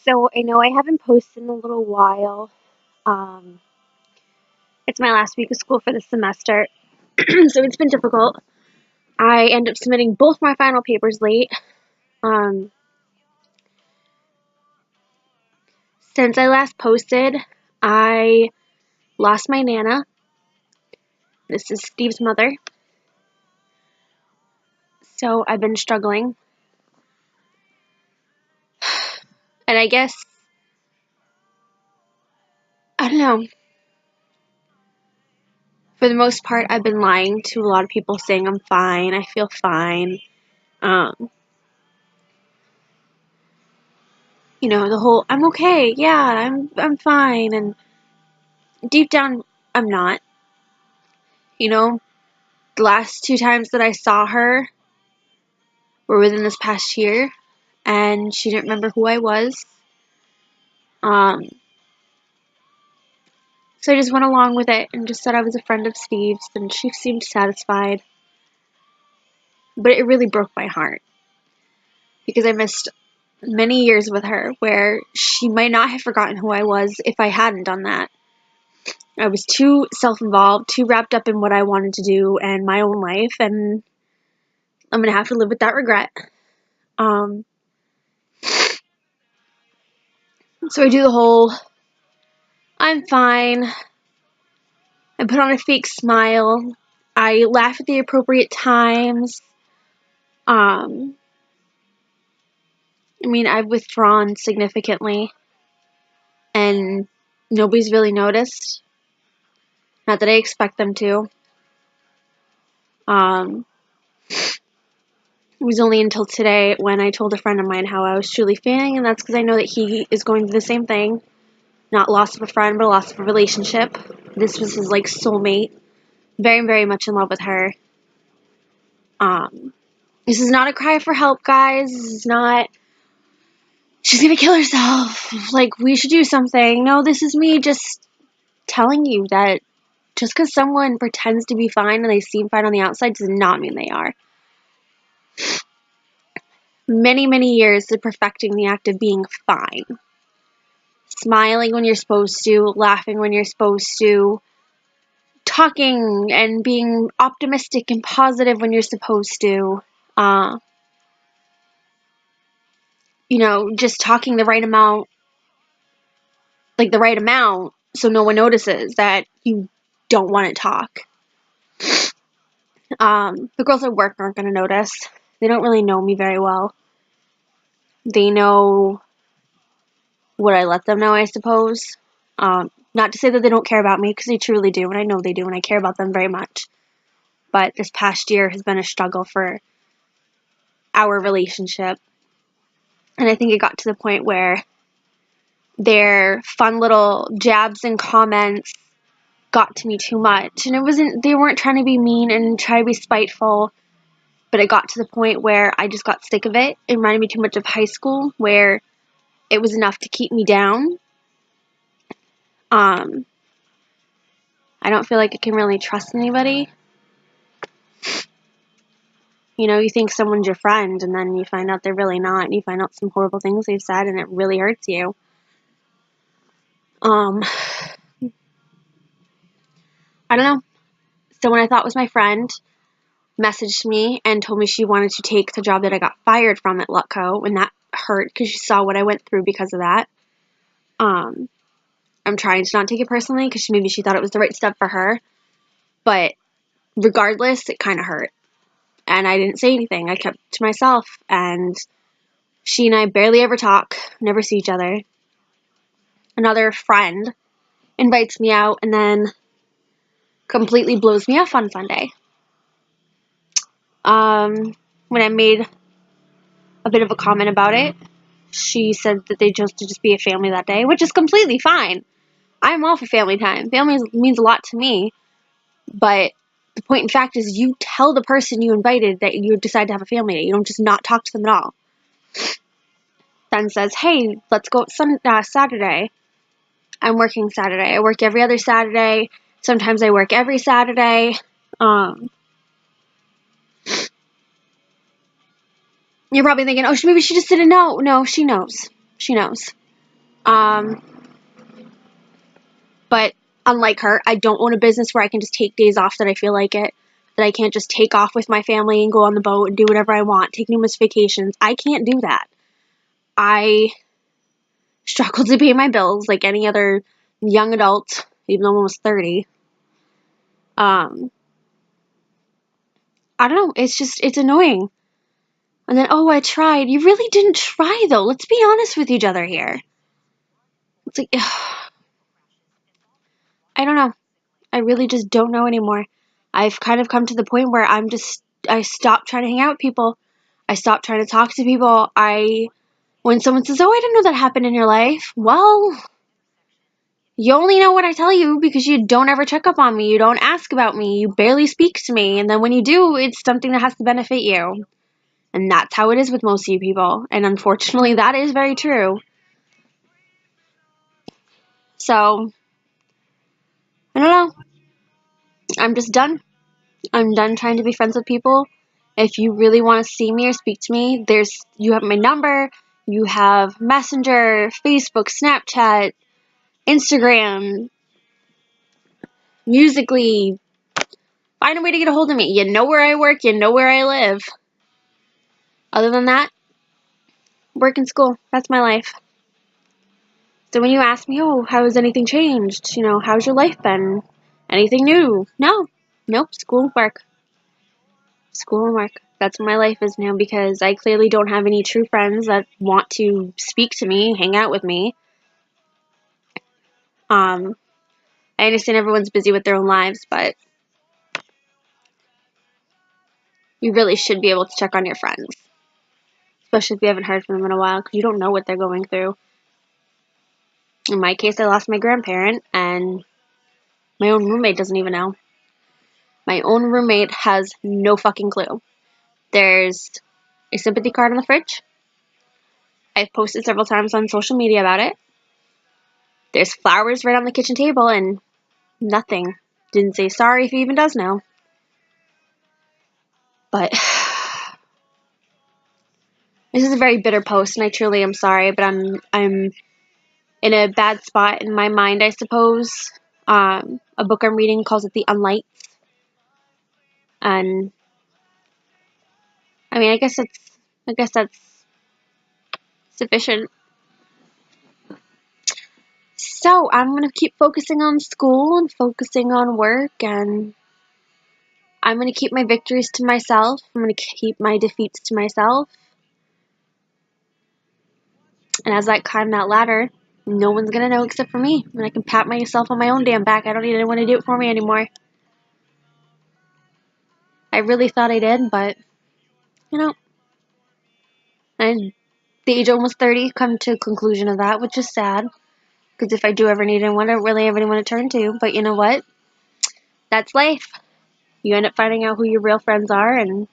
So I know I haven't posted in a little while. Um, it's my last week of school for the semester, so it's been difficult. I end up submitting both my final papers late. Um, since I last posted, I lost my Nana. This is Steve's mother. So I've been struggling. And I guess, I don't know. For the most part, I've been lying to a lot of people saying I'm fine. I feel fine. Um, the whole I'm okay. Yeah, I'm fine. And deep down, I'm not. The last two times that I saw her were within this past year, and she didn't remember who I was. Um, so I just went along with it and just said I was a friend of Steve's, and she seemed satisfied. But it really broke my heart because I missed many years with her where she might not have forgotten who I was if I hadn't done that. I was too self-involved, too wrapped up in what I wanted to do and my own life, and I'm going to have to live with that regret. So I do the whole, I'm fine. I put on a fake smile. I laugh at the appropriate times. I've withdrawn significantly, and nobody's really noticed. Not that I expect them to. It was only until today when I told a friend of mine how I was truly feeling, and that's because I know that he is going through the same thing. Not loss of a friend, but loss of a relationship. This was his, soulmate. Very, very much in love with her. This is not a cry for help, guys. This is not, she's gonna kill herself. We should do something. No, this is me just telling you that just because someone pretends to be fine and they seem fine on the outside does not mean they are. Many, many years of perfecting the act of being fine. Smiling when you're supposed to, laughing when you're supposed to, talking and being optimistic and positive when you're supposed to. Just talking the right amount, so no one notices that you don't want to talk. The girls at work aren't going to notice. They don't really know me very well. They know what I let them know, I suppose. Not to say that they don't care about me, because they truly do, and I know they do, and I care about them very much. But this past year has been a struggle for our relationship. And I think it got to the point where their fun little jabs and comments got to me too much. And they weren't trying to be mean and try to be spiteful, but it got to the point where I just got sick of it. It reminded me too much of high school, where it was enough to keep me down. I don't feel like I can really trust anybody. You think someone's your friend, and then you find out they're really not, and you find out some horrible things they've said, and it really hurts you. I don't know. Someone I thought was my friend messaged me and told me she wanted to take the job that I got fired from at Lutco, and that hurt because she saw what I went through because of that. I'm trying to not take it personally because maybe she thought it was the right step for her, but regardless, it kind of hurt. And I didn't say anything. I kept to myself, and she and I barely ever talk, never see each other. Another friend invites me out and then completely blows me off on Sunday. When I made a bit of a comment about it, she said that they chose to just be a family that day, which is completely fine. I'm all for family time. Family means a lot to me, but the point in fact is you tell the person you invited that you decide to have a family day. You don't just not talk to them at all. Then says, hey, let's go Saturday. I'm working Saturday. I work every other Saturday. Sometimes I work every Saturday. You're probably thinking, oh, maybe she just didn't know. No, she knows. She knows. But unlike her, I don't own a business where I can just take days off that I feel like it. That I can't just take off with my family and go on the boat and do whatever I want, take numerous vacations. I can't do that. I struggle to pay my bills like any other young adult, even though I'm almost 30. I don't know. It's annoying. And then, oh, I tried. You really didn't try, though. Let's be honest with each other here. It's like, I don't know. I really just don't know anymore. I've kind of come to the point where I stopped trying to hang out with people. I stopped trying to talk to people. When someone says, oh, I didn't know that happened in your life. Well, you only know what I tell you because you don't ever check up on me. You don't ask about me. You barely speak to me. And then when you do, it's something that has to benefit you. And that's how it is with most of you people. And unfortunately, that is very true. So, I don't know. I'm just done. I'm done trying to be friends with people. If you really want to see me or speak to me, you have my number. You have Messenger, Facebook, Snapchat, Instagram, Musically. Find a way to get a hold of me. You know where I work. You know where I live. Other than that, work and school. That's my life. So when you ask me, oh, how has anything changed? How's your life been? Anything new? No. Nope. School and work. School and work. That's what my life is now because I clearly don't have any true friends that want to speak to me, hang out with me. I understand everyone's busy with their own lives, but you really should be able to check on your friends. Especially if you haven't heard from them in a while because you don't know what they're going through. In my case, I lost my grandparent, and my own roommate doesn't even know. My own roommate has no fucking clue. There's a sympathy card on the fridge. I've posted several times on social media about it. There's flowers right on the kitchen table, and nothing. Didn't say sorry if he even does know. But this is a very bitter post, and I truly am sorry, but I'm in a bad spot in my mind, I suppose. A book I'm reading calls it The Unlights. And I mean, I guess that's sufficient. So I'm gonna keep focusing on school and focusing on work, and I'm gonna keep my victories to myself. I'm gonna keep my defeats to myself. And as I climb that ladder, no one's gonna know except for me. And I can pat myself on my own damn back. I don't need anyone to do it for me anymore. I really thought I did, but and the age of almost 30 come to a conclusion of that, which is sad. Because if I do ever need anyone, I don't really have anyone to turn to. But you know what? That's life. You end up finding out who your real friends are, and